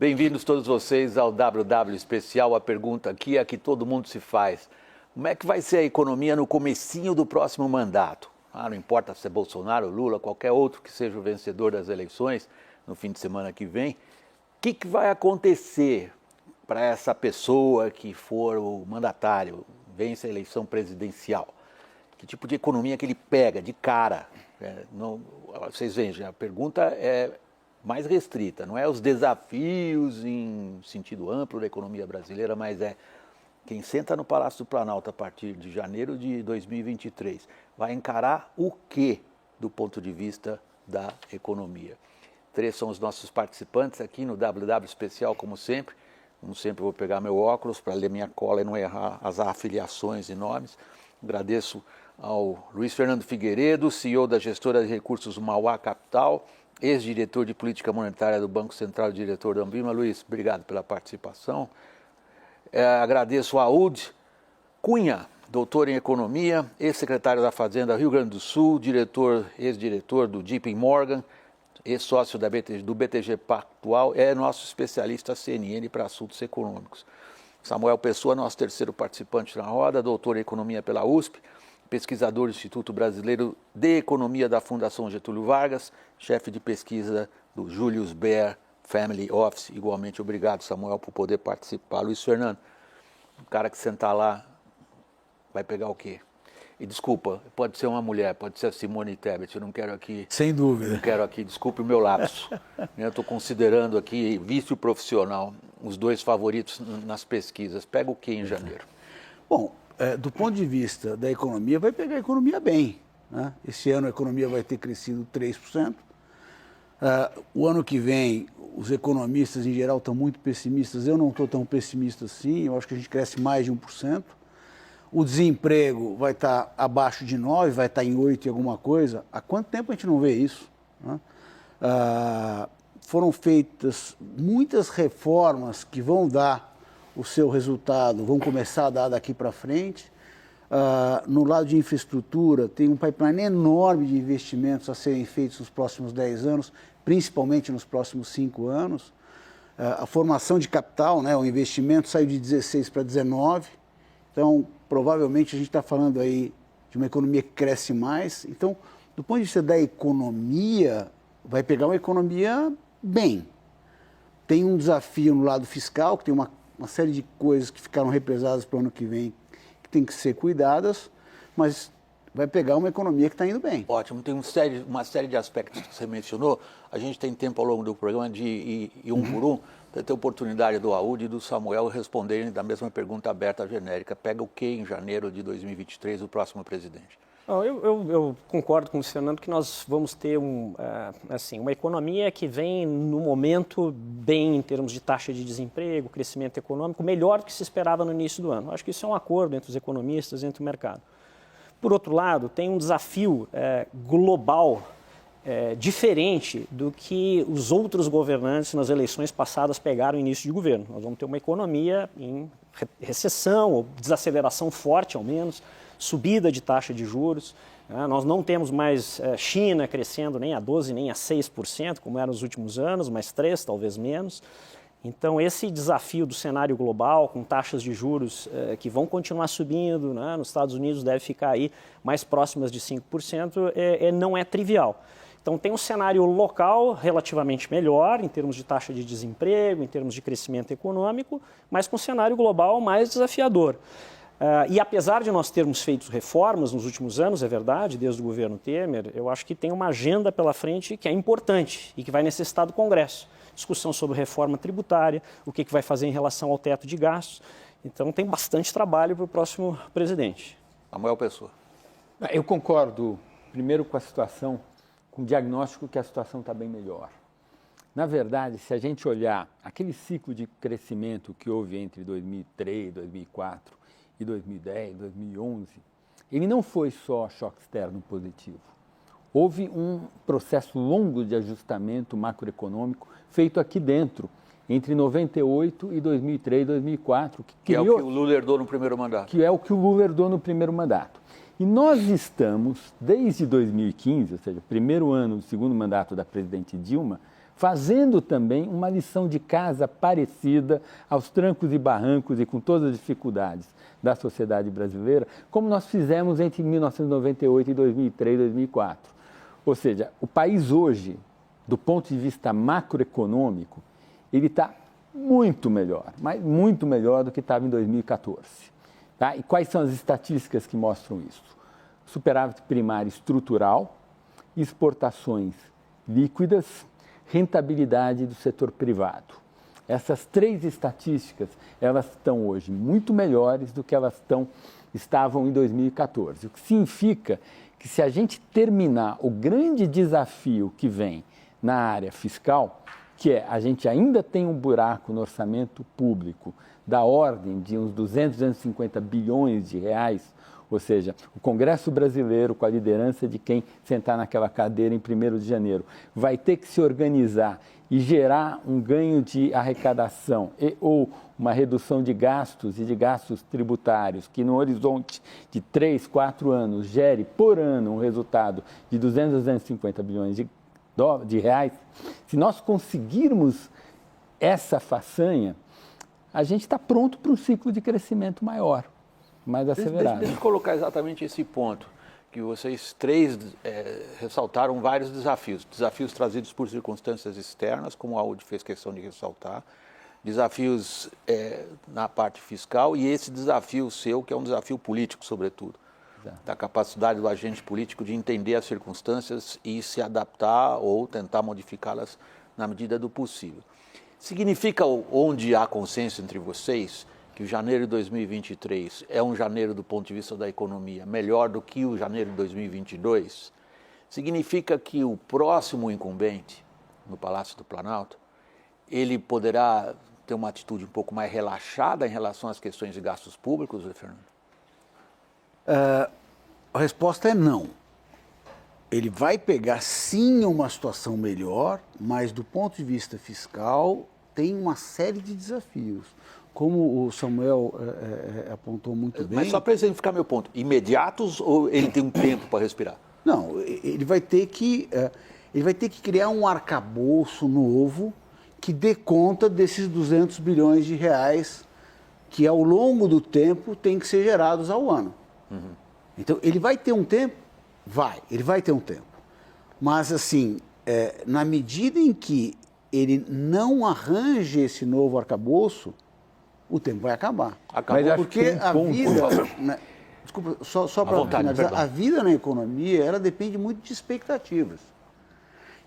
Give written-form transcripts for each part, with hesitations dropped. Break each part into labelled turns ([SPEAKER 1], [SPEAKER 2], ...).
[SPEAKER 1] Bem-vindos todos vocês ao WW Especial. A pergunta aqui é a que todo mundo se faz. Como é que vai ser a economia no comecinho do próximo mandato? Não importa se é Bolsonaro, Lula, qualquer outro que seja o vencedor das eleições no fim de semana que vem. O que vai acontecer para essa pessoa que for o mandatário, vence a eleição presidencial? Que tipo de economia que ele pega de cara? Vocês vejam, a pergunta é mais restrita, não é os desafios em sentido amplo da economia brasileira, mas é quem senta no Palácio do Planalto a partir de janeiro de 2023 vai encarar o quê do ponto de vista da economia? 3 são os nossos participantes aqui no WW Especial, como sempre. Como sempre, vou pegar meu óculos para ler minha cola e não errar as afiliações e nomes. Agradeço ao Luiz Fernando Figueiredo, CEO da gestora de recursos Mauá Capital, ex-diretor de política monetária do Banco Central e diretor da Ambima. Luiz, obrigado pela participação. Agradeço a Aúd Cunha, doutor em economia, ex-secretário da Fazenda Rio Grande do Sul, ex-diretor do JP Morgan, ex-sócio do BTG Pactual, é nosso especialista CNN para assuntos econômicos. Samuel Pessoa, nosso terceiro participante na roda, doutor em economia pela USP, pesquisador do Instituto Brasileiro de Economia da Fundação Getúlio Vargas, chefe de pesquisa do Julius Baer Family Office. Igualmente, obrigado, Samuel, por poder participar. Luiz Fernando, o cara que sentar lá vai pegar o quê? E desculpa, pode ser uma mulher, pode ser a Simone Tebet, eu não quero aqui...
[SPEAKER 2] Sem dúvida.
[SPEAKER 1] Não quero aqui, desculpe o meu lapso. Eu estou considerando aqui, vício profissional, os 2 favoritos nas pesquisas. Pega o quê em janeiro?
[SPEAKER 2] Bom, do ponto de vista da economia, vai pegar a economia bem, né? Esse ano a economia vai ter crescido 3%. O ano que vem, os economistas em geral estão muito pessimistas. Eu não estou tão pessimista assim, eu acho que a gente cresce mais de 1%. O desemprego vai estar abaixo de 9%, vai estar em 8% e alguma coisa. Há quanto tempo a gente não vê isso, né? Foram feitas muitas reformas que vão dar o seu resultado, vão começar a dar daqui para frente. No lado de infraestrutura, tem um pipeline enorme de investimentos a serem feitos nos próximos 10 anos, principalmente nos próximos 5 anos. A formação de capital, né, o investimento saiu de 16 para 19, então provavelmente a gente está falando aí de uma economia que cresce mais. Então, do ponto de vista da economia, vai pegar uma economia bem. Tem um desafio no lado fiscal, que tem uma série de coisas que ficaram represadas para o ano que vem, que tem que ser cuidadas, mas vai pegar uma economia que está indo bem.
[SPEAKER 1] Ótimo, tem uma série de aspectos que você mencionou. A gente tem tempo ao longo do programa de ir um por um, para ter oportunidade do Aúd e do Samuel responderem da mesma pergunta aberta genérica. Pega o que em janeiro de 2023 o próximo presidente?
[SPEAKER 3] Eu concordo com o Fernando que nós vamos ter uma economia que vem no momento bem em termos de taxa de desemprego, crescimento econômico, melhor do que se esperava no início do ano. Acho que isso é um acordo entre os economistas, entre o mercado. Por outro lado, tem um desafio global diferente do que os outros governantes nas eleições passadas pegaram no início de governo. Nós vamos ter uma economia em recessão, ou desaceleração forte ao menos, subida de taxa de juros. Nós não temos mais China crescendo nem a 12%, nem a 6%, como era nos últimos anos, mas 3%, talvez menos. Então, esse desafio do cenário global, com taxas de juros que vão continuar subindo, né? Nos Estados Unidos deve ficar aí mais próximas de 5%, não é trivial. Então, tem um cenário local relativamente melhor, em termos de taxa de desemprego, em termos de crescimento econômico, mas com um cenário global mais desafiador. E apesar de nós termos feito reformas nos últimos anos, é verdade, desde o governo Temer, eu acho que tem uma agenda pela frente que é importante e que vai necessitar do Congresso. Discussão sobre reforma tributária, o que vai fazer em relação ao teto de gastos. Então, tem bastante trabalho para o próximo presidente.
[SPEAKER 1] Samuel Pessoa.
[SPEAKER 4] Eu concordo, primeiro, com a situação, com o diagnóstico que a situação está bem melhor. Na verdade, se a gente olhar aquele ciclo de crescimento que houve entre 2003, 2004 e 2010, 2011, ele não foi só choque externo positivo. Houve um processo longo de ajustamento macroeconômico feito aqui dentro, entre 98 e 2003, 2004.
[SPEAKER 1] Que é o que o Lula herdou no primeiro mandato.
[SPEAKER 4] Que é o que o Lula herdou no primeiro mandato. E nós estamos, desde 2015, ou seja, primeiro ano do segundo mandato da presidente Dilma, fazendo também uma lição de casa parecida aos trancos e barrancos e com todas as dificuldades da sociedade brasileira, como nós fizemos entre 1998 e 2003, 2004. Ou seja, o país hoje, do ponto de vista macroeconômico, ele está muito melhor, mas muito melhor do que estava em 2014. Tá? E quais são as estatísticas que mostram isso? Superávit primário estrutural, exportações líquidas, rentabilidade do setor privado. Essas três estatísticas, elas estão hoje muito melhores do que elas estavam em 2014. O que significa que se a gente terminar o grande desafio que vem na área fiscal, que é a gente ainda tem um buraco no orçamento público da ordem de uns 200, 250 bilhões de reais, ou seja, o Congresso brasileiro, com a liderança de quem sentar naquela cadeira em 1º de janeiro, vai ter que se organizar e gerar um ganho de arrecadação ou uma redução de gastos e de gastos tributários que no horizonte de 3, 4 anos gere por ano um resultado de 200, 250 bilhões de reais, se nós conseguirmos essa façanha, a gente está pronto para um ciclo de crescimento maior, mais acelerado.
[SPEAKER 1] Deixa eu colocar exatamente esse ponto, que vocês três ressaltaram vários desafios. Desafios trazidos por circunstâncias externas, como a Audi fez questão de ressaltar, desafios na parte fiscal e esse desafio seu, que é um desafio político, sobretudo. Da capacidade do agente político de entender as circunstâncias e se adaptar ou tentar modificá-las na medida do possível. Significa, onde há consenso entre vocês, que o janeiro de 2023 é um janeiro do ponto de vista da economia melhor do que o janeiro de 2022? Significa que o próximo incumbente no Palácio do Planalto, ele poderá ter uma atitude um pouco mais relaxada em relação às questões de gastos públicos, Fernando?
[SPEAKER 2] A resposta é não. Ele vai pegar sim uma situação melhor, mas do ponto de vista fiscal tem uma série de desafios. Como o Samuel apontou muito bem...
[SPEAKER 1] Mas só para exemplificar meu ponto, imediatos ou ele tem um tempo para respirar?
[SPEAKER 2] Não, ele vai ter que criar um arcabouço novo que dê conta desses 200 bilhões de reais que ao longo do tempo tem que ser gerados ao ano. Uhum. Então, ele vai ter um tempo? Ele vai ter um tempo. Mas, assim, na medida em que ele não arranje esse novo arcabouço, o tempo vai acabar. Porque a vida... Desculpa, só para finalizar, a vida na economia, ela depende muito de expectativas.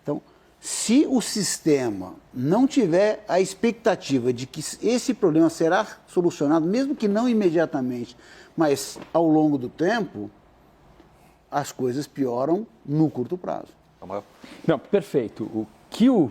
[SPEAKER 2] Então, se o sistema não tiver a expectativa de que esse problema será solucionado, mesmo que não imediatamente, mas ao longo do tempo, as coisas pioram no curto prazo.
[SPEAKER 4] Não, perfeito. O que o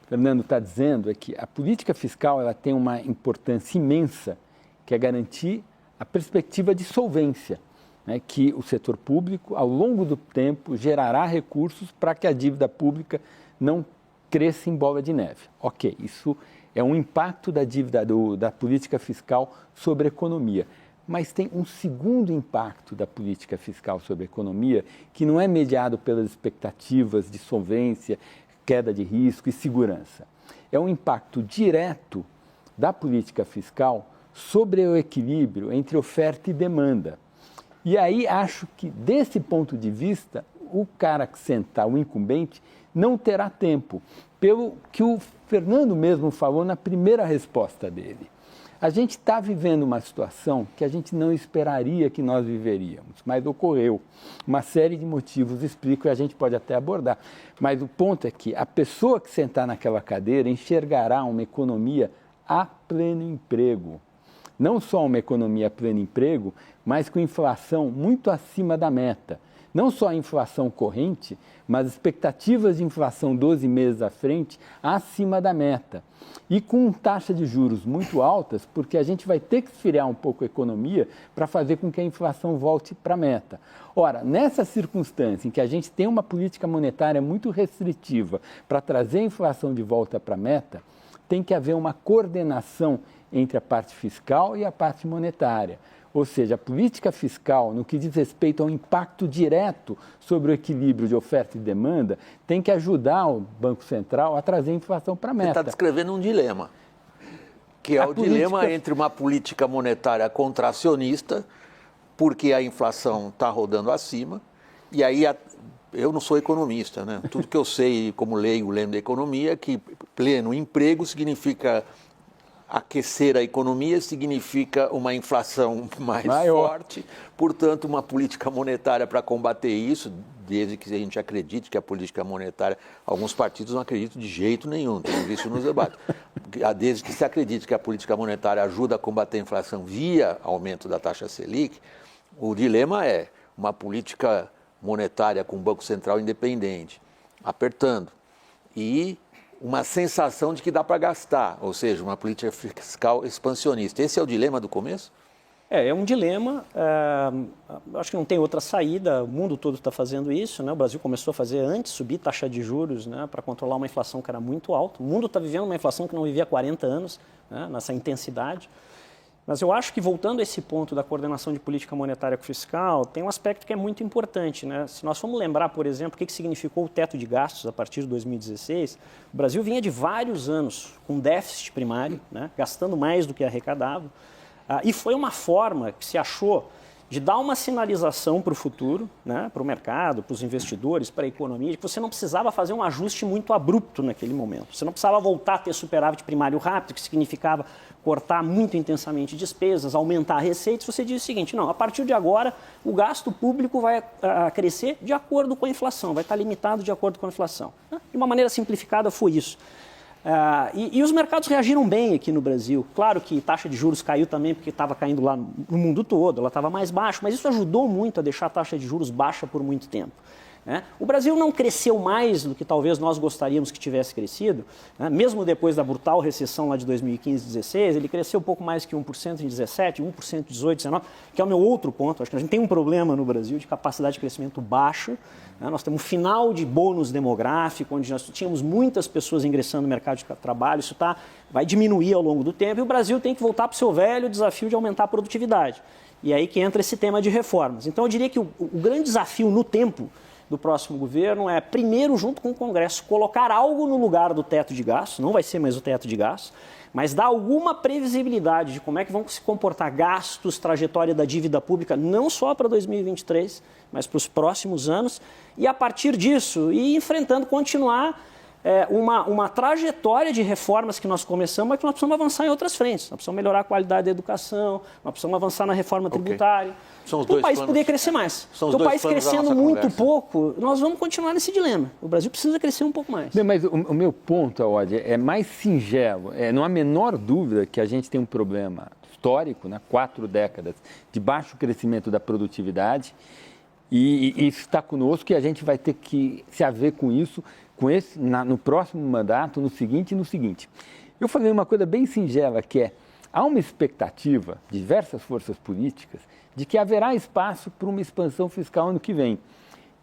[SPEAKER 4] Fernando está dizendo é que a política fiscal ela tem uma importância imensa, que é garantir a perspectiva de solvência, né, que o setor público, ao longo do tempo, gerará recursos para que a dívida pública não cresça em bola de neve. Ok, isso é um impacto da dívida da política fiscal sobre a economia. Mas tem um segundo impacto da política fiscal sobre a economia que não é mediado pelas expectativas de solvência, queda de risco e segurança. É um impacto direto da política fiscal sobre o equilíbrio entre oferta e demanda. E aí acho que, desse ponto de vista, o cara que sentar, o incumbente, não terá tempo, pelo que o Fernando mesmo falou na primeira resposta dele. A gente está vivendo uma situação que a gente não esperaria que nós viveríamos, mas ocorreu. Uma série de motivos explicam e a gente pode até abordar. Mas o ponto é que a pessoa que sentar naquela cadeira enxergará uma economia a pleno emprego. Não só uma economia a pleno emprego, mas com inflação muito acima da meta. Não só a inflação corrente, mas expectativas de inflação 12 meses à frente acima da meta. E com taxa de juros muito altas, porque a gente vai ter que esfriar um pouco a economia para fazer com que a inflação volte para a meta. Ora, nessa circunstância em que a gente tem uma política monetária muito restritiva para trazer a inflação de volta para a meta, tem que haver uma coordenação entre a parte fiscal e a parte monetária. Ou seja, a política fiscal, no que diz respeito ao impacto direto sobre o equilíbrio de oferta e demanda, tem que ajudar o Banco Central a trazer a inflação para a meta.
[SPEAKER 1] Você está descrevendo um dilema, que é o dilema entre uma política monetária contracionista, porque a inflação está rodando acima, e aí eu não sou economista, né? Tudo que eu sei, como leigo lendo a economia, é que pleno emprego significa aquecer a economia, significa uma inflação mais forte, portanto, uma política monetária para combater isso, desde que a gente acredite que a política monetária, alguns partidos não acreditam de jeito nenhum, tenho visto nos debates, desde que se acredite que a política monetária ajuda a combater a inflação via aumento da taxa Selic, o dilema é uma política monetária com o Banco Central independente, apertando, e uma sensação de que dá para gastar, ou seja, uma política fiscal expansionista. Esse é o dilema do começo?
[SPEAKER 3] É um dilema, acho que não tem outra saída, o mundo todo está fazendo isso, né? O Brasil começou a fazer antes, subir taxa de juros, né, para controlar uma inflação que era muito alta. O mundo está vivendo uma inflação que não vivia há 40 anos, né, nessa intensidade. Mas eu acho que, voltando a esse ponto da coordenação de política monetária com fiscal, tem um aspecto que é muito importante, né? Se nós formos lembrar, por exemplo, o que significou o teto de gastos a partir de 2016, o Brasil vinha de vários anos com déficit primário, né? Gastando mais do que arrecadava, e foi uma forma que se achou de dar uma sinalização para o futuro, né? Para o mercado, para os investidores, para a economia, de que você não precisava fazer um ajuste muito abrupto naquele momento. Você não precisava voltar a ter superávit primário rápido, que significava cortar muito intensamente despesas, aumentar receitas. Você diz o seguinte, não, a partir de agora o gasto público vai crescer de acordo com a inflação, vai estar limitado de acordo com a inflação. De uma maneira simplificada foi isso. E os mercados reagiram bem aqui no Brasil. Claro que taxa de juros caiu também, porque estava caindo lá no mundo todo, ela estava mais baixa, mas isso ajudou muito a deixar a taxa de juros baixa por muito tempo, né? O Brasil não cresceu mais do que talvez nós gostaríamos que tivesse crescido, né? Mesmo depois da brutal recessão lá de 2015 e 2016, ele cresceu um pouco mais que 1% em 17, 1% em 18, 19, que é o meu outro ponto. Acho que a gente tem um problema no Brasil de capacidade de crescimento baixa, né? Nós temos um final de bônus demográfico, onde nós tínhamos muitas pessoas ingressando no mercado de trabalho, isso vai diminuir ao longo do tempo, e o Brasil tem que voltar para o seu velho desafio de aumentar a produtividade. E aí que entra esse tema de reformas. Então eu diria que o grande desafio no tempo do próximo governo é, primeiro, junto com o Congresso, colocar algo no lugar do teto de gastos, não vai ser mais o teto de gastos, mas dar alguma previsibilidade de como é que vão se comportar gastos, trajetória da dívida pública, não só para 2023, mas para os próximos anos, e a partir disso, ir enfrentando, continuar uma trajetória de reformas que nós começamos, mas que nós precisamos avançar em outras frentes. Nós precisamos melhorar a qualidade da educação, nós precisamos avançar na reforma tributária, para o país poder crescer mais. Se o país crescendo muito pouco, nós vamos continuar nesse dilema. O Brasil precisa crescer um pouco mais.
[SPEAKER 4] Bem, mas o meu ponto, Aode, é mais singelo. Não há a menor dúvida que a gente tem um problema histórico, né? 4 décadas de baixo crescimento da produtividade, e isso está conosco, e a gente vai ter que se haver com isso, no próximo mandato, no seguinte e no seguinte. Eu falei uma coisa bem singela, que há uma expectativa de diversas forças políticas de que haverá espaço para uma expansão fiscal ano que vem.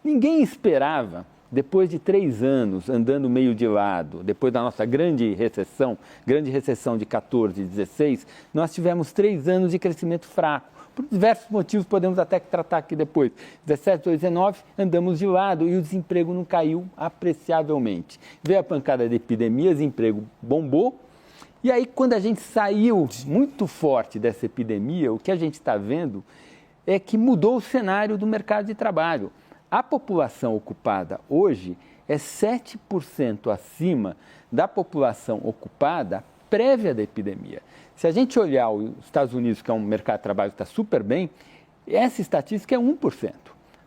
[SPEAKER 4] Ninguém esperava, depois de 3 anos andando meio de lado, depois da nossa grande recessão de 14 e 16, nós tivemos 3 anos de crescimento fraco. Por diversos motivos, podemos até tratar aqui depois. 17, 19, andamos de lado e o desemprego não caiu apreciavelmente. Veio a pancada da epidemia, o desemprego bombou. E aí, quando a gente saiu muito forte dessa epidemia, o que a gente está vendo é que mudou o cenário do mercado de trabalho. A população ocupada hoje é 7% acima da população ocupada prévia da epidemia. Se a gente olhar os Estados Unidos, que é um mercado de trabalho que está super bem, essa estatística é 1%.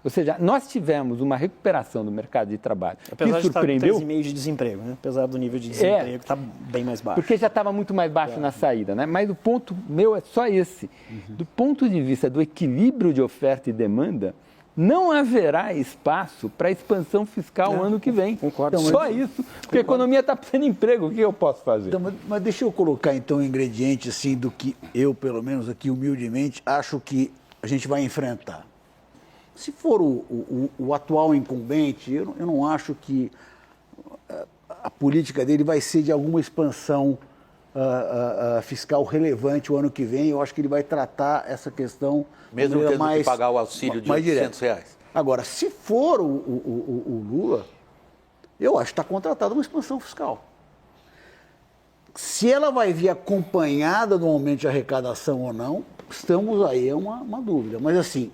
[SPEAKER 4] Ou seja, nós tivemos uma recuperação do mercado de trabalho
[SPEAKER 3] apesar
[SPEAKER 4] que surpreendeu.
[SPEAKER 3] De estar 3,5% de desemprego, né? Apesar do nível de desemprego que está bem mais baixo.
[SPEAKER 4] Porque já estava muito mais baixo na saída, né? Mas o ponto meu é só esse. Do ponto de vista do equilíbrio de oferta e demanda, não haverá espaço para expansão fiscal no ano que vem.
[SPEAKER 3] Concordo.
[SPEAKER 4] Então, só isso, porque a economia está precisando de emprego, o que eu posso fazer?
[SPEAKER 2] Então, mas deixa eu colocar, então, um ingrediente assim, do que eu, pelo menos aqui, humildemente, acho que a gente vai enfrentar. Se for o atual incumbente, eu não acho que a política dele vai ser de alguma expansão fiscal relevante o ano que vem. Eu acho que ele vai tratar essa questão
[SPEAKER 1] Mesmo tendo
[SPEAKER 2] mais,
[SPEAKER 1] que pagar o auxílio de R$800.
[SPEAKER 2] Agora, se for o Lula, eu acho que está contratada uma expansão fiscal. Se ela vai vir acompanhada do aumento de arrecadação ou não, estamos aí, é uma dúvida. Mas assim,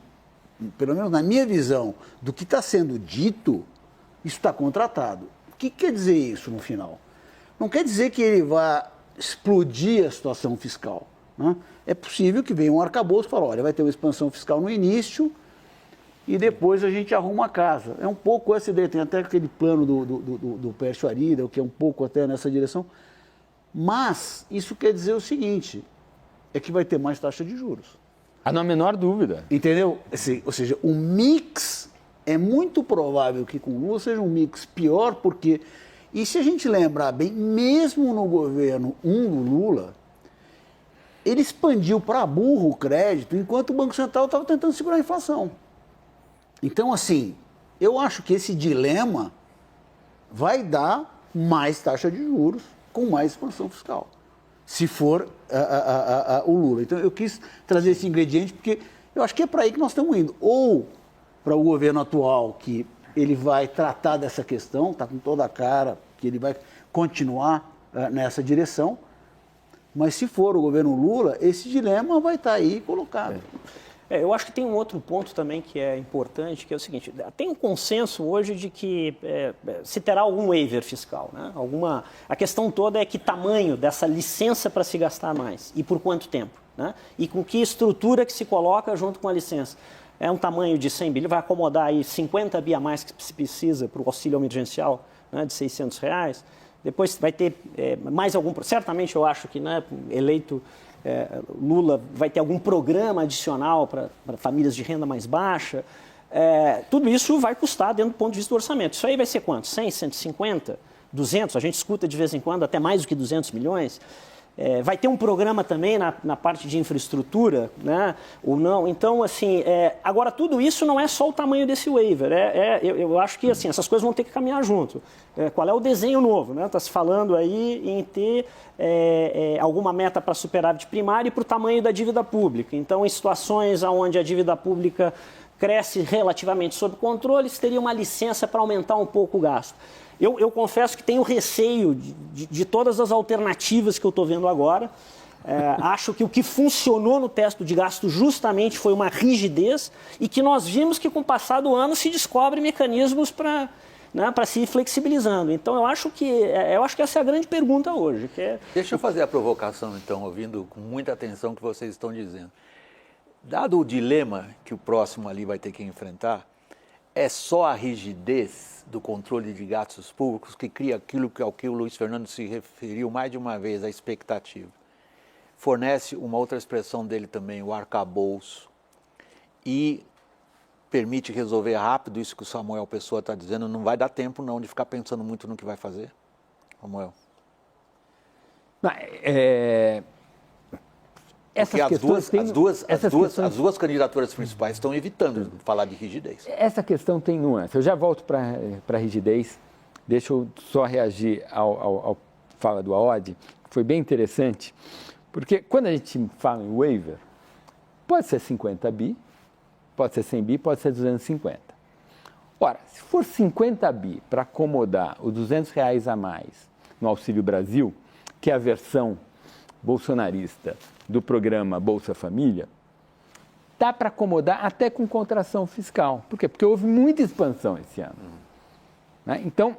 [SPEAKER 2] pelo menos na minha visão, do que está sendo dito, isso está contratado. O que quer dizer isso no final? Não quer dizer que ele vai explodir a situação fiscal, né? É possível que venha um arcabouço e fale, olha, vai ter uma expansão fiscal no início e depois a gente arruma a casa. É um pouco essa ideia, tem até aquele plano do Pércio Arida, que é um pouco até nessa direção. Mas isso quer dizer o seguinte, é que vai ter mais taxa de juros.
[SPEAKER 4] Não há a menor dúvida.
[SPEAKER 2] Entendeu? Ou seja, o mix é muito provável que com o Lula seja um mix pior, porque... E se a gente lembrar bem, mesmo no governo do Lula, ele expandiu para burro o crédito, enquanto o Banco Central estava tentando segurar a inflação. Então, assim, eu acho que esse dilema vai dar mais taxa de juros com mais expansão fiscal, se for o Lula. Então, eu quis trazer esse ingrediente porque eu acho que é para aí que nós estamos indo. Ou para o governo atual, que ele vai tratar dessa questão, está com toda a cara que ele vai continuar nessa direção, mas se for o governo Lula, esse dilema vai estar aí colocado.
[SPEAKER 3] Eu acho que tem um outro ponto também que é importante, que é o seguinte, tem um consenso hoje de que se terá algum waiver fiscal, né? A questão toda é que tamanho dessa licença para se gastar mais e por quanto tempo, né? E com que estrutura que se coloca junto com a licença. É um tamanho de 100 bilhões, vai acomodar aí 50 bi a mais que se precisa para o auxílio emergencial, né, de R$600. Depois vai ter mais algum... Certamente eu acho que, né, eleito Lula vai ter algum programa adicional para famílias de renda mais baixa. Tudo isso vai custar dentro do ponto de vista do orçamento. Isso aí vai ser quanto? 100, 150, 200? A gente escuta de vez em quando até mais do que 200 milhões. Vai ter um programa também na parte de infraestrutura, né, ou não? Então, assim, agora tudo isso não é só o tamanho desse waiver. Eu acho que assim, essas coisas vão ter que caminhar junto. Qual é o desenho novo? Está se falando aí em ter alguma meta para superávit primário e para o tamanho da dívida pública. Então, em situações onde a dívida pública cresce relativamente sob controle, se teria uma licença para aumentar um pouco o gasto. Eu confesso que tenho receio de todas as alternativas que eu estou vendo agora. Acho que o que funcionou no teto de gasto justamente foi uma rigidez e que nós vimos que com o passar do ano se descobrem mecanismos para se ir flexibilizando. Então, eu acho que essa é a grande pergunta hoje.
[SPEAKER 1] Deixa eu fazer a provocação, então, ouvindo com muita atenção o que vocês estão dizendo. Dado o dilema que o próximo ali vai ter que enfrentar, é só a rigidez do controle de gastos públicos que cria aquilo ao que o Luiz Fernando se referiu mais de uma vez, a expectativa. Fornece uma outra expressão dele também, o arcabouço, e permite resolver rápido isso que o Samuel Pessoa está dizendo. Não vai dar tempo não de ficar pensando muito no que vai fazer, Samuel. Porque as duas candidaturas principais estão evitando falar de rigidez.
[SPEAKER 4] Essa questão tem nuance. Eu já volto para a rigidez. Deixa eu só reagir ao fala do Aodi, que foi bem interessante, porque quando a gente fala em waiver, pode ser 50 bi, pode ser 100 bi, pode ser 250. Ora, se for 50 bi para acomodar os R$200 a mais no Auxílio Brasil, que é a versão bolsonarista do programa Bolsa Família, dá para acomodar até com contração fiscal. Por quê? Porque houve muita expansão esse ano. Né? Então,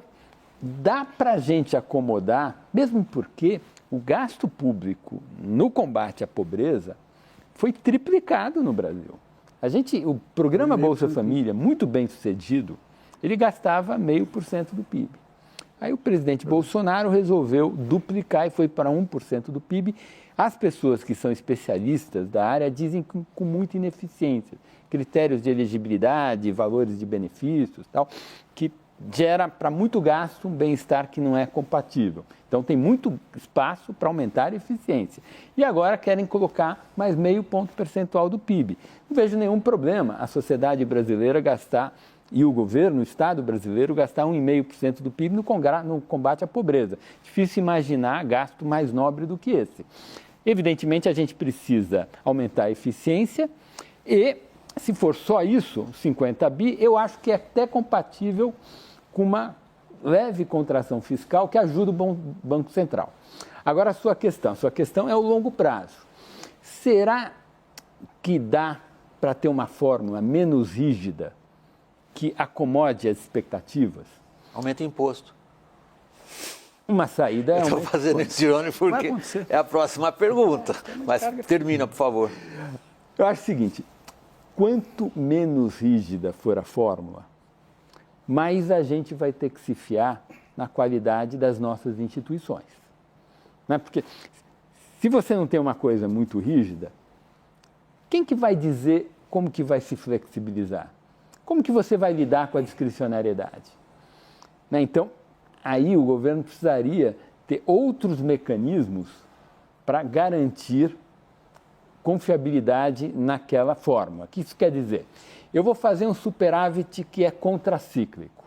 [SPEAKER 4] dá para a gente acomodar, mesmo porque o gasto público no combate à pobreza foi triplicado no Brasil. O programa Bolsa Família, muito bem sucedido, ele gastava 0,5% do PIB. Aí o presidente Bolsonaro resolveu duplicar e foi para 1% do PIB. As pessoas que são especialistas da área dizem que com muita ineficiência, critérios de elegibilidade, valores de benefícios, tal, que gera para muito gasto um bem-estar que não é compatível. Então tem muito espaço para aumentar a eficiência. E agora querem colocar mais 0,5 ponto percentual do PIB. Não vejo nenhum problema a sociedade brasileira gastar e o governo, o Estado brasileiro, gastar 1,5% do PIB no combate à pobreza. Difícil imaginar gasto mais nobre do que esse. Evidentemente, a gente precisa aumentar a eficiência e, se for só isso, 50 bi, eu acho que é até compatível com uma leve contração fiscal que ajuda o Banco Central. Agora, a sua questão é o longo prazo. Será que dá para ter uma fórmula menos rígida que acomode as expectativas?
[SPEAKER 1] Aumenta o imposto.
[SPEAKER 4] Uma saída é...
[SPEAKER 1] Estou fazendo esse irônico porque é a próxima pergunta. Mas termina, por favor.
[SPEAKER 4] Eu acho o seguinte, quanto menos rígida for a fórmula, mais a gente vai ter que se fiar na qualidade das nossas instituições. Não é? Porque se você não tem uma coisa muito rígida, quem que vai dizer como que vai se flexibilizar? Como que você vai lidar com a discricionariedade? Né? Então, aí o governo precisaria ter outros mecanismos para garantir confiabilidade naquela fórmula. O que isso quer dizer? Eu vou fazer um superávit que é contracíclico.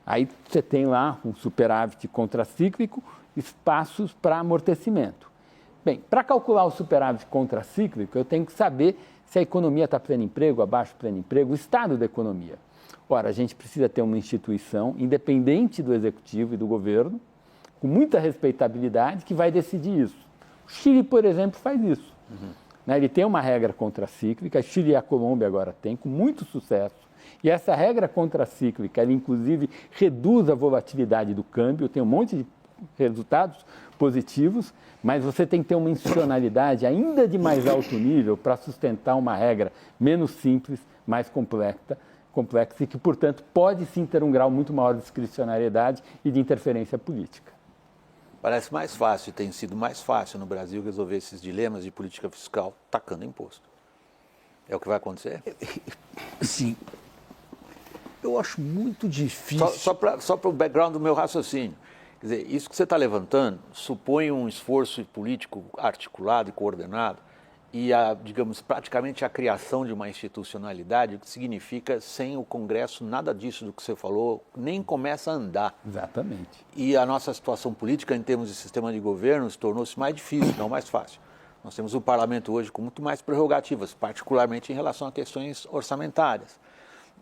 [SPEAKER 4] Aí você tem lá um superávit contracíclico, espaços para amortecimento. Bem, para calcular o superávit contracíclico, eu tenho que saber se a economia está pleno emprego, abaixo de pleno emprego, o estado da economia. Ora, a gente precisa ter uma instituição independente do executivo e do governo, com muita respeitabilidade, que vai decidir isso. O Chile, por exemplo, faz isso. Ele tem uma regra contracíclica, a Chile e a Colômbia agora têm, com muito sucesso. E essa regra contracíclica, ela inclusive reduz a volatilidade do câmbio, tem um monte de resultados positivos, mas você tem que ter uma institucionalidade ainda de mais alto nível para sustentar uma regra menos simples, mais complexa e que, portanto, pode sim ter um grau muito maior de discricionariedade e de interferência política.
[SPEAKER 1] Parece mais fácil, tem sido mais fácil no Brasil resolver esses dilemas de política fiscal tacando imposto. É o que vai acontecer?
[SPEAKER 2] Sim. Eu acho muito difícil...
[SPEAKER 1] Só para o background do meu raciocínio. Quer dizer, isso que você está levantando supõe um esforço político articulado e coordenado e, digamos, praticamente a criação de uma institucionalidade, o que significa, sem o Congresso, nada disso do que você falou nem começa a andar.
[SPEAKER 4] Exatamente.
[SPEAKER 1] E a nossa situação política, em termos de sistema de governo, tornou-se mais difícil, não mais fácil. Nós temos um parlamento hoje com muito mais prerrogativas, particularmente em relação a questões orçamentárias.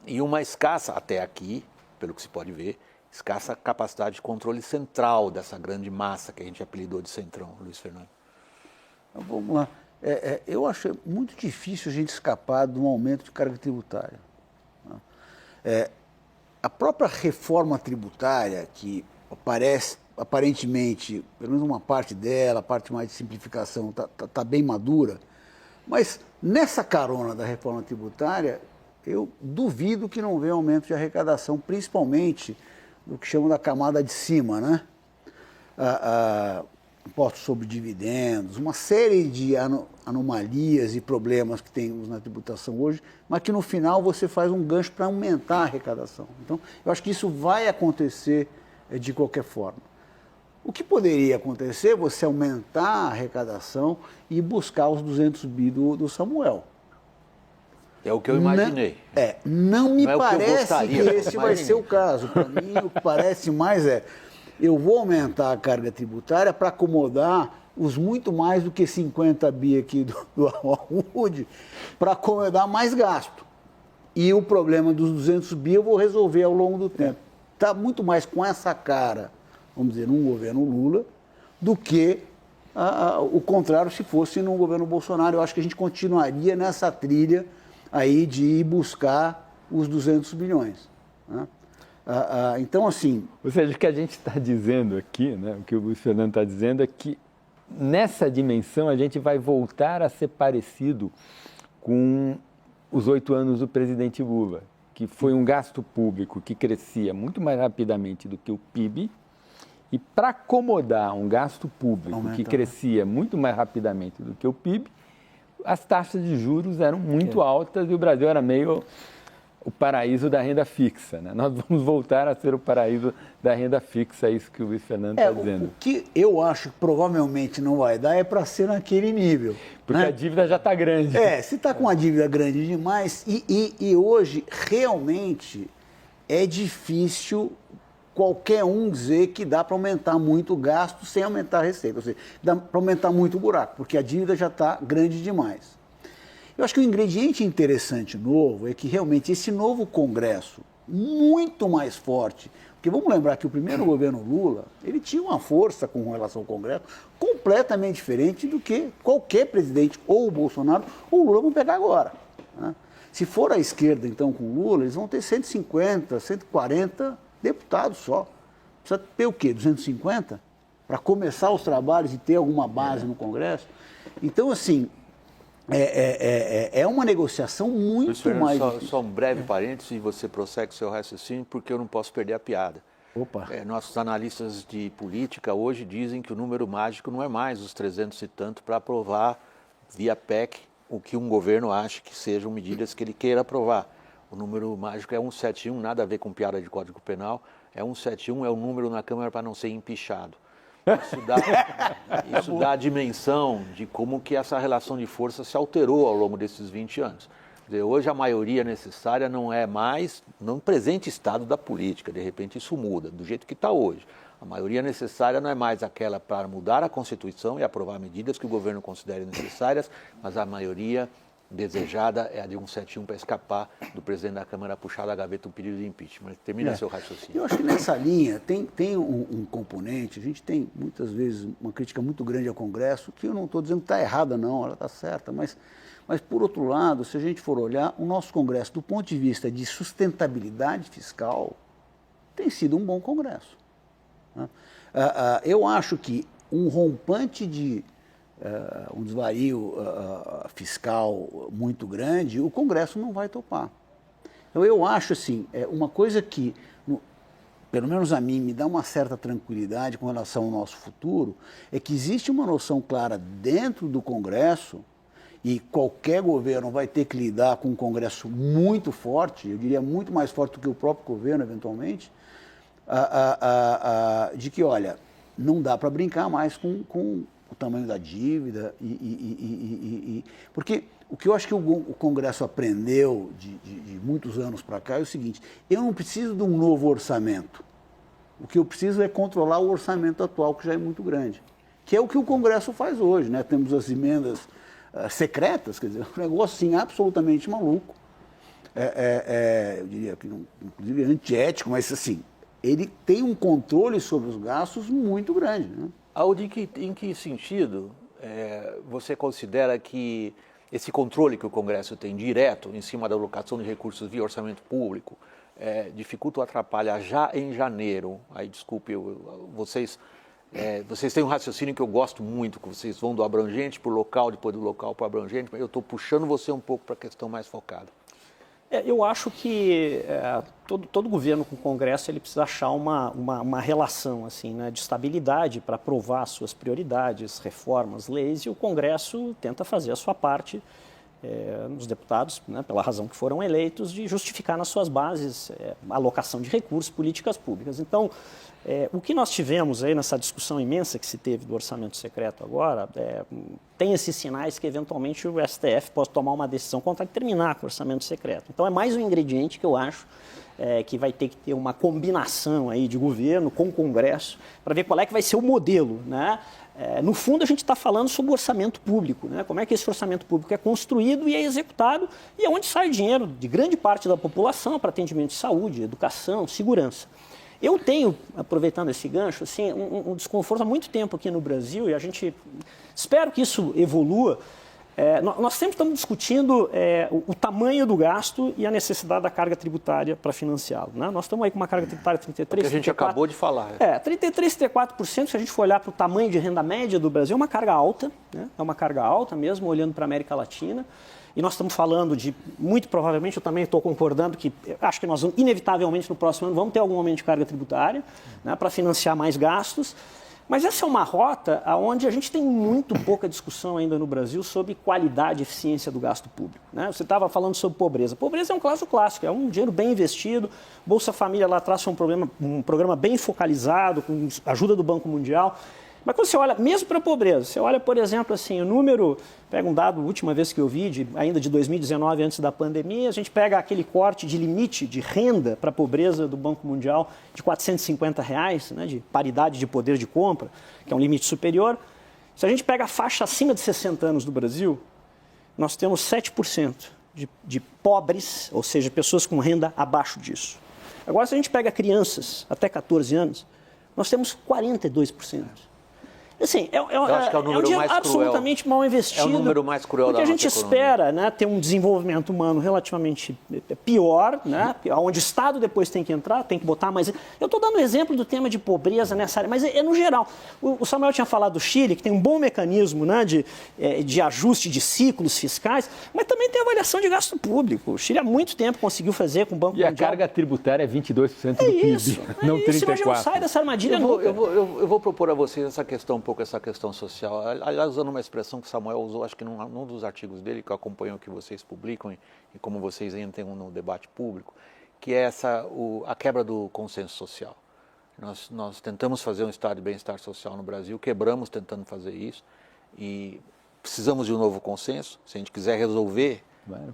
[SPEAKER 1] E uma escassa, até aqui, pelo que se pode ver, escassa capacidade de controle central dessa grande massa que a gente apelidou de Centrão, Luiz Fernando.
[SPEAKER 2] Vamos lá. Eu acho muito difícil a gente escapar de um aumento de carga tributária. A própria reforma tributária, que aparentemente, pelo menos uma parte dela, a parte mais de simplificação, está bem madura, mas nessa carona da reforma tributária, eu duvido que não venha aumento de arrecadação, principalmente do que chamam da camada de cima, né? Impostos sobre dividendos, uma série de anomalias e problemas que temos na tributação hoje, mas que no final você faz um gancho para aumentar a arrecadação. Então, eu acho que isso vai acontecer de qualquer forma. O que poderia acontecer é você aumentar a arrecadação e buscar os 200 bi do Samuel.
[SPEAKER 1] É o que eu imaginei.
[SPEAKER 2] Não me parece que esse vai
[SPEAKER 1] imaginei.
[SPEAKER 2] ser o caso. Para mim, o que parece mais eu vou aumentar a carga tributária para acomodar os muito mais do que 50 bi aqui do Arrude, para acomodar mais gasto. E o problema dos 200 bi eu vou resolver ao longo do tempo. Está muito mais com essa cara, vamos dizer, num governo Lula, do que o contrário se fosse num governo Bolsonaro. Eu acho que a gente continuaria nessa trilha aí de ir buscar os 200 bilhões. Né? Então, assim...
[SPEAKER 4] Ou seja, o que a gente está dizendo aqui, né, o que o Luiz Fernando está dizendo é que nessa dimensão a gente vai voltar a ser parecido com os 8 anos do presidente Lula, que foi um gasto público que crescia muito mais rapidamente do que o PIB, e para acomodar um gasto público que crescia muito mais rapidamente do que o PIB, as taxas de juros eram muito altas e o Brasil era meio o paraíso da renda fixa, né? Nós vamos voltar a ser o paraíso da renda fixa, é isso que o Luiz Fernando está dizendo.
[SPEAKER 2] O que eu acho que provavelmente não vai dar é para ser naquele nível.
[SPEAKER 4] Porque
[SPEAKER 2] né?
[SPEAKER 4] a dívida já está grande.
[SPEAKER 2] Se está com a dívida grande demais, e hoje realmente é difícil qualquer um dizer que dá para aumentar muito o gasto sem aumentar a receita. Ou seja, dá para aumentar muito o buraco, porque a dívida já está grande demais. Eu acho que o ingrediente interessante novo é que realmente esse novo Congresso, muito mais forte, porque vamos lembrar que o primeiro governo Lula, ele tinha uma força com relação ao Congresso completamente diferente do que qualquer presidente, ou o Bolsonaro, ou o Lula vão pegar agora. Né? Se for a esquerda, então, com o Lula, eles vão ter 150, 140 deputados só. Precisa ter o quê? 250? Para começar os trabalhos e ter alguma base no Congresso? Então, assim, é uma negociação muito mais difícil.
[SPEAKER 1] Só um breve parênteses e você prossegue o seu raciocínio, porque eu não posso perder a piada.
[SPEAKER 2] Opa.
[SPEAKER 1] Nossos analistas de política hoje dizem que o número mágico não é mais os 300 e tanto para aprovar via PEC o que um governo acha que sejam medidas que ele queira aprovar. O número mágico é 171, nada a ver com piada de Código Penal. 171 é o número na Câmara para não ser empichado. Isso dá a dimensão de como que essa relação de força se alterou ao longo desses 20 anos. Quer dizer, hoje a maioria necessária não é mais no presente estado da política. De repente isso muda, do jeito que está hoje. A maioria necessária não é mais aquela para mudar a Constituição e aprovar medidas que o governo considere necessárias, mas a maioria desejada é a de 171 para escapar do presidente da Câmara puxar da gaveta um pedido de impeachment. Termina seu raciocínio.
[SPEAKER 2] Eu acho que nessa linha tem um componente, a gente tem muitas vezes uma crítica muito grande ao Congresso, que eu não estou dizendo que está errada não, ela está certa, mas por outro lado, se a gente for olhar, o nosso Congresso, do ponto de vista de sustentabilidade fiscal, tem sido um bom Congresso. Né? Eu acho que um rompante de um desvario fiscal muito grande, o Congresso não vai topar. Então, eu acho assim, uma coisa que, pelo menos a mim, me dá uma certa tranquilidade com relação ao nosso futuro, é que existe uma noção clara dentro do Congresso, e qualquer governo vai ter que lidar com um Congresso muito forte, eu diria muito mais forte do que o próprio governo, eventualmente, de que, olha, não dá para brincar mais com o tamanho da dívida, porque o que eu acho que o Congresso aprendeu de muitos anos para cá é o seguinte: eu não preciso de um novo orçamento, o que eu preciso é controlar o orçamento atual, que já é muito grande, que é o que o Congresso faz hoje, né? Temos as emendas secretas, quer dizer, um negócio assim absolutamente maluco, eu diria que inclusive antiético, mas assim, ele tem um controle sobre os gastos muito grande, né?
[SPEAKER 1] Em que sentido você considera que esse controle que o Congresso tem direto em cima da alocação de recursos via orçamento público dificulta ou atrapalha já em janeiro? Aí, desculpe, vocês têm um raciocínio que eu gosto muito, que vocês vão do abrangente para o local, depois do local para o abrangente, mas eu estou puxando você um pouco para a questão mais focada.
[SPEAKER 3] Eu acho que todo governo com o Congresso ele precisa achar uma relação assim, né, de estabilidade para aprovar suas prioridades, reformas, leis, e o Congresso tenta fazer a sua parte, os deputados, né, pela razão que foram eleitos, de justificar nas suas bases a alocação de recursos, políticas públicas. Então, o que nós tivemos aí nessa discussão imensa que se teve do orçamento secreto agora, tem esses sinais que eventualmente o STF pode tomar uma decisão contra terminar com o orçamento secreto. Então é mais um ingrediente que eu acho que vai ter que ter uma combinação aí de governo com o Congresso para ver qual é que vai ser o modelo, né? No fundo, a gente está falando sobre o orçamento público, né? Como é que esse orçamento público é construído e é executado e é onde sai dinheiro de grande parte da população para atendimento de saúde, educação, segurança. Eu tenho, aproveitando esse gancho, assim, um desconforto há muito tempo aqui no Brasil, e a gente espero que isso evolua. Nós sempre estamos discutindo o tamanho do gasto e a necessidade da carga tributária para financiá-lo, né? Nós estamos aí com uma carga tributária de 33%.
[SPEAKER 1] Que a gente acabou de falar.
[SPEAKER 3] 33%, 34%, se a gente for olhar para o tamanho de renda média do Brasil, é uma carga alta, né? É uma carga alta mesmo, olhando para a América Latina. E nós estamos falando de, muito provavelmente, eu também estou concordando que acho que nós, inevitavelmente, no próximo ano, vamos ter algum aumento de carga tributária, né, para financiar mais gastos. Mas essa é uma rota onde a gente tem muito pouca discussão ainda no Brasil sobre qualidade e eficiência do gasto público, né? Você estava falando sobre pobreza. Pobreza é um caso clássico, é um dinheiro bem investido. Bolsa Família lá atrás foi um programa bem focalizado, com ajuda do Banco Mundial. Mas quando você olha, mesmo para a pobreza, você olha, por exemplo, assim, o número, pega um dado, a última vez que eu vi, ainda de 2019, antes da pandemia, a gente pega aquele corte de limite de renda para a pobreza do Banco Mundial de R$ 450, né, de paridade de poder de compra, que é um limite superior. Se a gente pega a faixa acima de 60 anos do Brasil, nós temos 7% de pobres, ou seja, pessoas com renda abaixo disso. Agora, se a gente pega crianças até 14 anos, nós temos 42%. Assim,
[SPEAKER 1] Eu acho que é o número
[SPEAKER 3] dinheiro
[SPEAKER 1] mais
[SPEAKER 3] absolutamente
[SPEAKER 1] cruel.
[SPEAKER 3] mal investido.
[SPEAKER 1] É o número mais cruel da
[SPEAKER 3] porque a
[SPEAKER 1] nossa
[SPEAKER 3] gente
[SPEAKER 1] economia.
[SPEAKER 3] espera, né, ter um desenvolvimento humano relativamente pior, né, onde o Estado depois tem que entrar, tem que botar mais... Eu estou dando exemplo do tema de pobreza nessa área, mas é no geral. O Samuel tinha falado do Chile, que tem um bom mecanismo, né, de ajuste de ciclos fiscais, mas também tem avaliação de gasto público. O Chile há muito tempo conseguiu fazer com o Banco Mundial.
[SPEAKER 4] E a carga tributária é 22% do PIB, não 34%.
[SPEAKER 3] Mas não sai dessa armadilha
[SPEAKER 1] Eu vou propor a vocês essa questão, essa questão social. Aliás, usando uma expressão que o Samuel usou, acho que num dos artigos dele, que eu acompanho o que vocês publicam e como vocês ainda têm no debate público, que é a quebra do consenso social. Nós tentamos fazer um estado de bem-estar social no Brasil, quebramos tentando fazer isso e precisamos de um novo consenso, se a gente quiser resolver,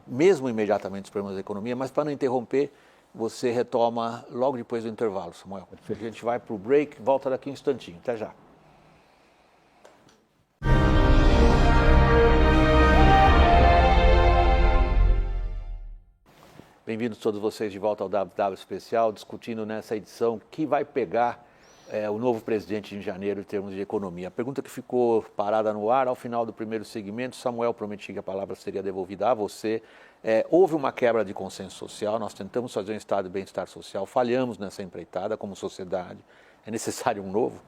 [SPEAKER 1] mesmo imediatamente os problemas da economia, mas para não interromper, você retoma logo depois do intervalo, Samuel. A gente vai para o break, volta daqui um instantinho. Até já. Bem-vindos todos vocês de volta ao WW Especial, discutindo nessa edição que vai pegar o novo presidente em janeiro em termos de economia. A pergunta que ficou parada no ar ao final do primeiro segmento, Samuel prometia que a palavra seria devolvida a você. Houve uma quebra de consenso social, nós tentamos fazer um estado de bem-estar social, falhamos nessa empreitada como sociedade. É necessário um novo?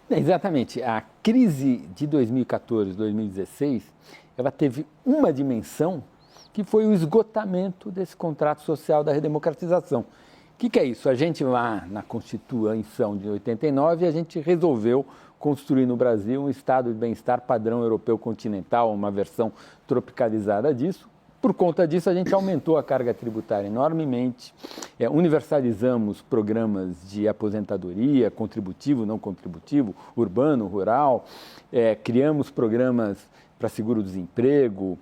[SPEAKER 4] Exatamente. A crise de 2014, 2016, ela teve uma dimensão que foi o esgotamento desse contrato social da redemocratização. O que é isso? A gente lá na Constituição de 89, a gente resolveu construir no Brasil um estado de bem-estar padrão europeu continental, uma versão tropicalizada disso. Por conta disso, a gente aumentou a carga tributária enormemente, universalizamos programas de aposentadoria, contributivo, não contributivo, urbano, rural, criamos programas para seguro-desemprego,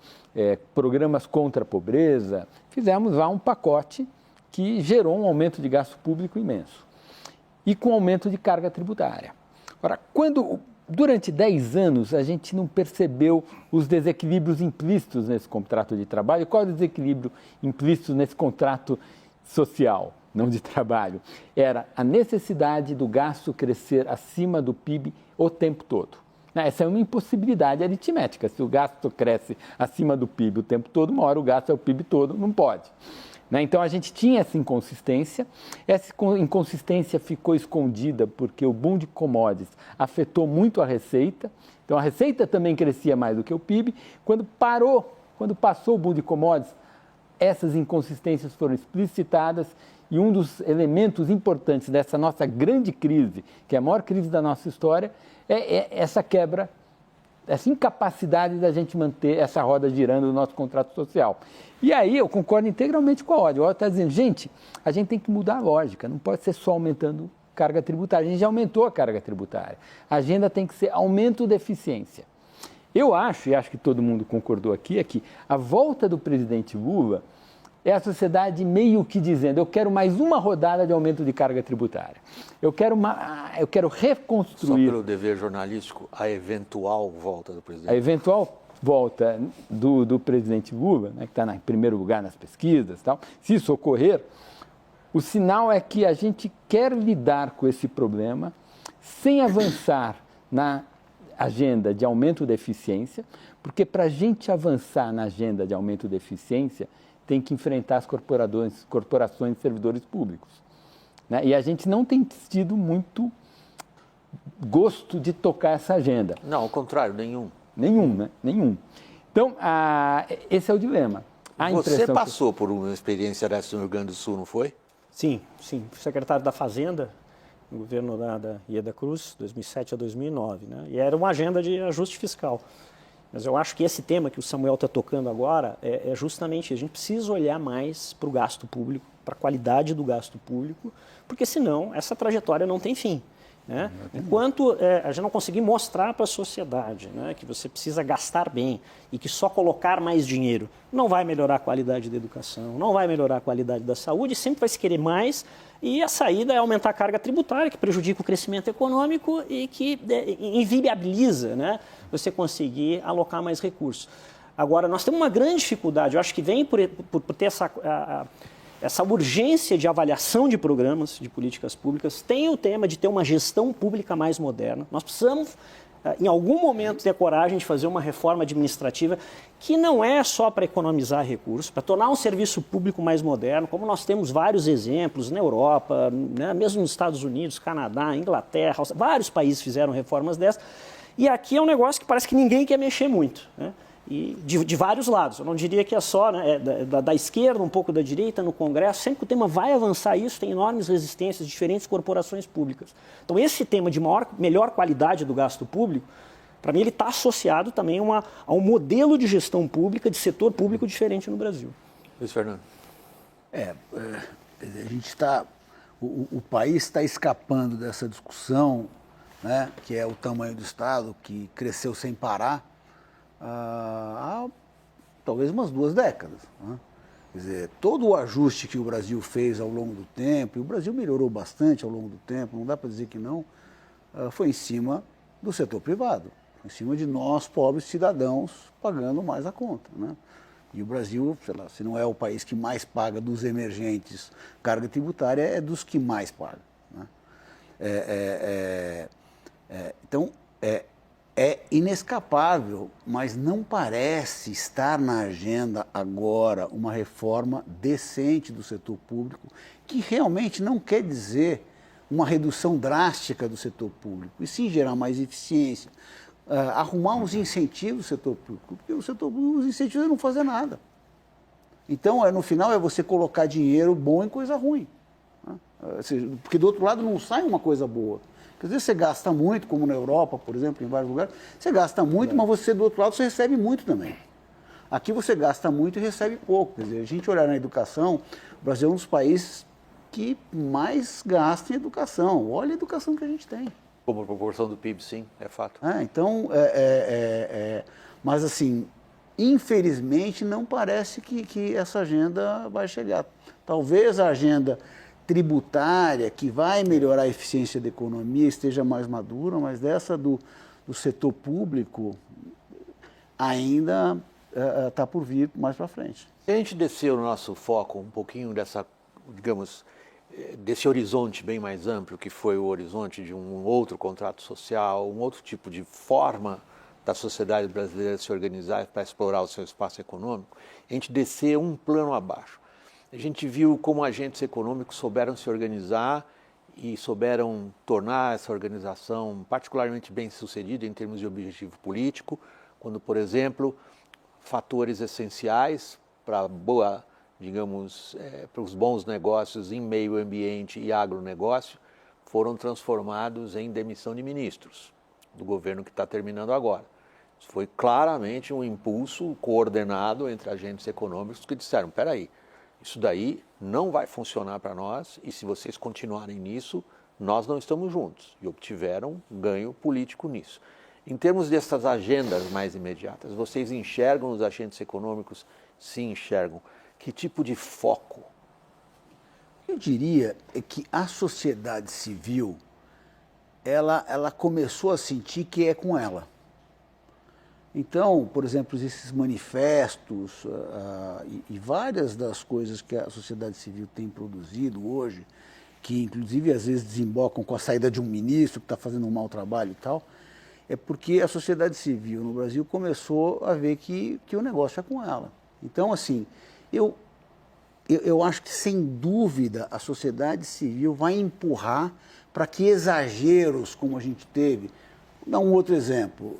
[SPEAKER 4] programas contra a pobreza, fizemos lá um pacote que gerou um aumento de gasto público imenso e com aumento de carga tributária. Ora, durante 10 anos a gente não percebeu os desequilíbrios implícitos nesse contrato de trabalho. Qual é o desequilíbrio implícito nesse contrato social, não de trabalho? Era a necessidade do gasto crescer acima do PIB o tempo todo. Essa é uma impossibilidade aritmética. Se o gasto cresce acima do PIB o tempo todo, uma hora o gasto é o PIB todo, não pode. Então a gente tinha essa inconsistência ficou escondida porque o boom de commodities afetou muito a receita, então a receita também crescia mais do que o PIB. Quando passou o boom de commodities, essas inconsistências foram explicitadas e um dos elementos importantes dessa nossa grande crise, que é a maior crise da nossa história, é essa quebra, essa incapacidade da gente manter essa roda girando no nosso contrato social. E aí eu concordo integralmente com a ODE. A ODE está dizendo, gente, a gente tem que mudar a lógica, não pode ser só aumentando carga tributária. A gente já aumentou a carga tributária. A agenda tem que ser aumento da eficiência. Eu acho, e acho que todo mundo concordou aqui, é que a volta do presidente Lula é a sociedade meio que dizendo, eu quero mais uma rodada de aumento de carga tributária. Eu quero reconstruir...
[SPEAKER 1] Só pelo dever jornalístico, a eventual volta do presidente.
[SPEAKER 4] A eventual volta do presidente Lula, que está em primeiro lugar nas pesquisas e tal, se isso ocorrer, o sinal é que a gente quer lidar com esse problema sem avançar na agenda de aumento da eficiência, porque para a gente avançar na agenda de aumento da eficiência, tem que enfrentar as corporações de servidores públicos. E a gente não tem tido muito gosto de tocar essa agenda.
[SPEAKER 1] Não, ao contrário, nenhum.
[SPEAKER 4] Nenhum. Então, esse é o dilema.
[SPEAKER 1] Você passou por uma experiência dessa no Rio Grande do Sul, não foi?
[SPEAKER 3] Sim. Fui secretário da Fazenda no governo da Ieda Cruz, 2007 a 2009, né? E era uma agenda de ajuste fiscal. Mas eu acho que esse tema que o Samuel está tocando agora é justamente, a gente precisa olhar mais para o gasto público, para a qualidade do gasto público, porque senão essa trajetória não tem fim. Né? Enquanto a gente não conseguir mostrar para a sociedade, né, que você precisa gastar bem e que só colocar mais dinheiro não vai melhorar a qualidade da educação, não vai melhorar a qualidade da saúde, sempre vai se querer mais e a saída é aumentar a carga tributária, que prejudica o crescimento econômico e que inviabiliza, né, você conseguir alocar mais recursos. Agora, nós temos uma grande dificuldade, eu acho que vem por ter essa urgência de avaliação de programas, de políticas públicas, tem o tema de ter uma gestão pública mais moderna. Nós precisamos, em algum momento, ter coragem de fazer uma reforma administrativa que não é só para economizar recursos, para tornar um serviço público mais moderno, como nós temos vários exemplos na Europa, né, mesmo nos Estados Unidos, Canadá, Inglaterra, vários países fizeram reformas dessas. E aqui é um negócio que parece que ninguém quer mexer muito, né? E de vários lados, eu não diria que é só, né, da esquerda, um pouco da direita, no Congresso, sempre que o tema vai avançar isso, tem enormes resistências de diferentes corporações públicas. Então esse tema de melhor qualidade do gasto público, para mim ele está associado também a um modelo de gestão pública, de setor público diferente no Brasil.
[SPEAKER 1] Luiz Fernando.
[SPEAKER 2] A gente está, o país está escapando dessa discussão, né, que é o tamanho do Estado, que cresceu sem parar, há talvez umas 2 décadas. Né? Quer dizer, todo o ajuste que o Brasil fez ao longo do tempo, e o Brasil melhorou bastante ao longo do tempo, não dá para dizer que não, foi em cima do setor privado, foi em cima de nós, pobres cidadãos, pagando mais a conta. Né? E o Brasil, sei lá, se não é o país que mais paga dos emergentes carga tributária, é dos que mais paga. Né? Então, é inescapável, mas não parece estar na agenda agora uma reforma decente do setor público, que realmente não quer dizer uma redução drástica do setor público, e sim gerar mais eficiência, arrumar uns incentivos do setor público, porque o setor público, os incentivos é não fazer nada. Então, no final, é você colocar dinheiro bom em coisa ruim. Né? Porque do outro lado não sai uma coisa boa. Às vezes você gasta muito, como na Europa, por exemplo, em vários lugares, você gasta muito, mas você, do outro lado, você recebe muito também. Aqui você gasta muito e recebe pouco. Quer dizer, a gente olhar na educação, o Brasil é um dos países que mais gasta em educação. Olha a educação que a gente tem.
[SPEAKER 1] Como proporção do PIB, sim, é fato.
[SPEAKER 2] Então, mas assim, infelizmente não parece que essa agenda vai chegar. Talvez a agenda tributária, que vai melhorar a eficiência da economia, esteja mais madura, mas dessa do setor público ainda está por vir mais para frente.
[SPEAKER 1] Se a gente descer o nosso foco um pouquinho dessa, digamos, desse horizonte bem mais amplo, que foi o horizonte de um outro contrato social, um outro tipo de forma da sociedade brasileira se organizar para explorar o seu espaço econômico, a gente descer um plano abaixo. A gente viu como agentes econômicos souberam se organizar e souberam tornar essa organização particularmente bem sucedida em termos de objetivo político, quando, por exemplo, fatores essenciais para boa, digamos, para os bons negócios em meio ambiente e agronegócio foram transformados em demissão de ministros do governo que está terminando agora. Isso foi claramente um impulso coordenado entre agentes econômicos que disseram, espera aí, isso daí não vai funcionar para nós e se vocês continuarem nisso, nós não estamos juntos. E obtiveram ganho político nisso. Em termos dessas agendas mais imediatas, vocês enxergam os agentes econômicos? Se enxergam. Que tipo de foco?
[SPEAKER 2] Eu diria que a sociedade civil, ela começou a sentir que é com ela. Então, por exemplo, esses manifestos e várias das coisas que a sociedade civil tem produzido hoje, que inclusive às vezes desembocam com a saída de um ministro que está fazendo um mau trabalho e tal, é porque a sociedade civil no Brasil começou a ver que o negócio é com ela. Então, assim, eu acho que sem dúvida a sociedade civil vai empurrar para que exageros como a gente teve. Vou dar um outro exemplo,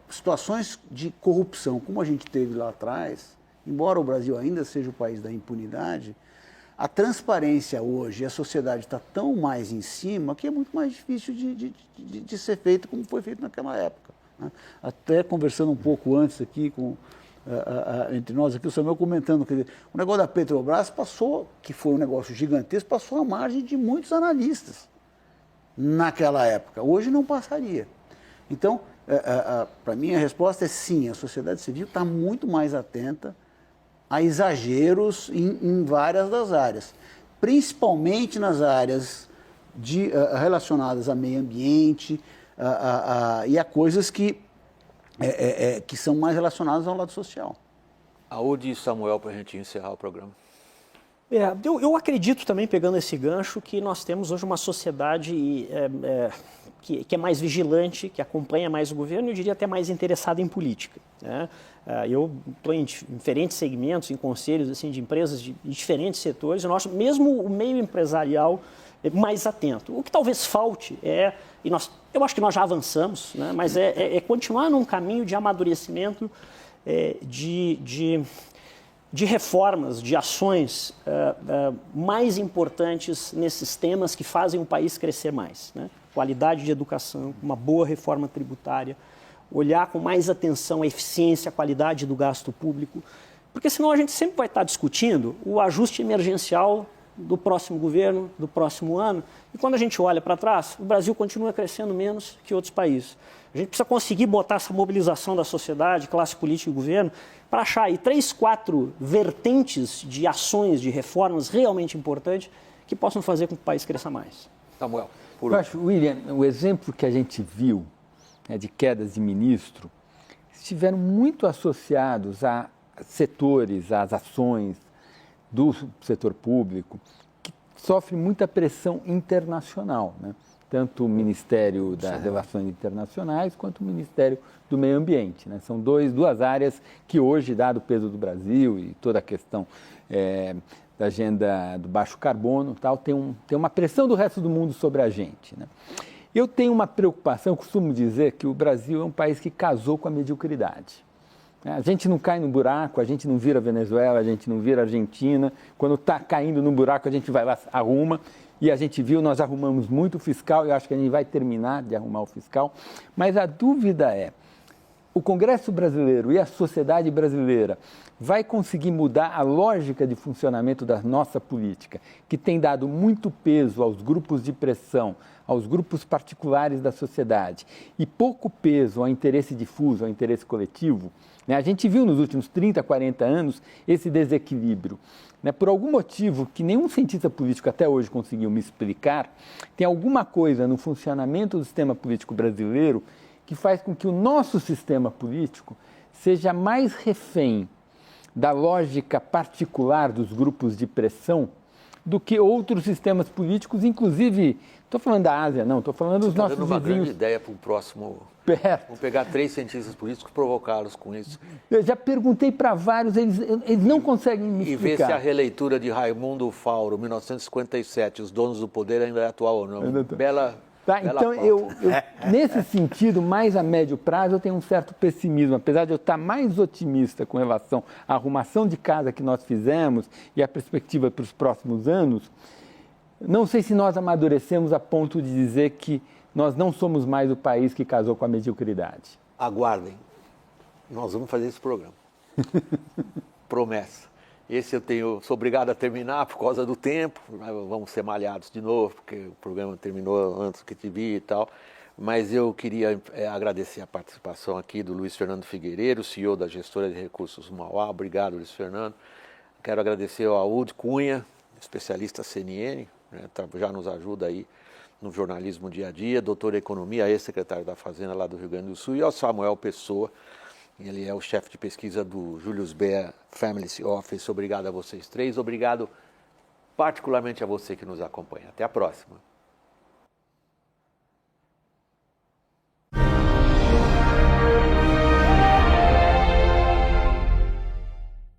[SPEAKER 2] situações de corrupção, como a gente teve lá atrás, embora o Brasil ainda seja o país da impunidade, A transparência hoje, a sociedade está tão mais em cima que é muito mais difícil de ser feito como foi feito naquela época, né? Até conversando um pouco antes aqui entre nós aqui, o Samuel comentando que o negócio da Petrobras passou, que foi um negócio gigantesco, passou à margem de muitos analistas naquela época. Hoje não passaria. Então, para mim a resposta é sim, a sociedade civil está muito mais atenta a exageros em várias das áreas, principalmente nas áreas relacionadas a meio ambiente e a coisas que são mais relacionadas ao lado social.
[SPEAKER 1] Aúde e Samuel, para a gente encerrar o programa.
[SPEAKER 3] Eu acredito também, pegando esse gancho, que nós temos hoje uma sociedade que é mais vigilante, que acompanha mais o governo e eu diria até mais interessada em política, né? Eu estou em diferentes segmentos, em conselhos assim, de empresas de diferentes setores, mesmo o meio empresarial mais atento. O que talvez falte eu acho que nós já avançamos, né? Mas é continuar num caminho de amadurecimento, de reformas, de ações mais importantes nesses temas que fazem o país crescer mais, né? Qualidade de educação, uma boa reforma tributária, olhar com mais atenção a eficiência, a qualidade do gasto público, porque senão a gente sempre vai estar discutindo o ajuste emergencial do próximo governo, do próximo ano, e quando a gente olha para trás, o Brasil continua crescendo menos que outros países. A gente precisa conseguir botar essa mobilização da sociedade, classe política e governo, para achar aí 3, 4 vertentes de ações, de reformas realmente importantes que possam fazer com que o país cresça mais.
[SPEAKER 1] Samuel,
[SPEAKER 4] eu acho, William, o exemplo que a gente viu, né, de quedas de ministro estiveram muito associados a setores, às ações do setor público que sofre muita pressão internacional, né? Tanto o Ministério das Relações Internacionais quanto o Ministério do Meio Ambiente, né? São duas áreas que hoje, dado o peso do Brasil e toda a questão da agenda do baixo carbono, tal, tem uma pressão do resto do mundo sobre a gente, né? Eu tenho uma preocupação, eu costumo dizer que o Brasil é um país que casou com a mediocridade. A gente não cai no buraco, a gente não vira Venezuela, a gente não vira Argentina. Quando está caindo no buraco, a gente vai lá, arruma. E a gente viu, nós arrumamos muito o fiscal, eu acho que a gente vai terminar de arrumar o fiscal. Mas a dúvida é, o Congresso brasileiro e a sociedade brasileira vai conseguir mudar a lógica de funcionamento da nossa política, que tem dado muito peso aos grupos de pressão, aos grupos particulares da sociedade, e pouco peso ao interesse difuso, ao interesse coletivo, né? A gente viu nos últimos 30, 40 anos esse desequilíbrio, né? Por algum motivo que nenhum cientista político até hoje conseguiu me explicar, tem alguma coisa no funcionamento do sistema político brasileiro que faz com que o nosso sistema político seja mais refém da lógica particular dos grupos de pressão do que outros sistemas políticos, inclusive, estou falando da Ásia, não, estou falando dos nossos vizinhos. Uma grande
[SPEAKER 1] ideia para o próximo.
[SPEAKER 4] Perto.
[SPEAKER 1] Vamos pegar 3 cientistas políticos e provocá-los com isso.
[SPEAKER 4] Eu já perguntei para vários, eles não conseguem me explicar.
[SPEAKER 1] E ver se a releitura de Raimundo Fauro, 1957, Os Donos do Poder, ainda é atual ou não. Bela.
[SPEAKER 4] Tá, então, nesse sentido, mais a médio prazo, eu tenho um certo pessimismo. Apesar de eu estar mais otimista com relação à arrumação de casa que nós fizemos e a perspectiva para os próximos anos, não sei se nós amadurecemos a ponto de dizer que nós não somos mais o país que casou com a mediocridade.
[SPEAKER 1] Aguardem. Nós vamos fazer esse programa. Promessa. Esse sou obrigado a terminar por causa do tempo, vamos ser malhados de novo, porque o programa terminou antes que te vi e tal. Mas eu queria agradecer a participação aqui do Luiz Fernando Figueiredo, CEO da Gestora de Recursos Mauá. Obrigado, Luiz Fernando. Quero agradecer ao Aúde Cunha, especialista CNN, né, já nos ajuda aí no jornalismo dia a dia, doutor em Economia, ex-secretário da Fazenda lá do Rio Grande do Sul, e ao Samuel Pessoa. Ele é o chefe de pesquisa do Julius Baer Family Office. Obrigado a vocês 3. Obrigado particularmente a você que nos acompanha. Até a próxima.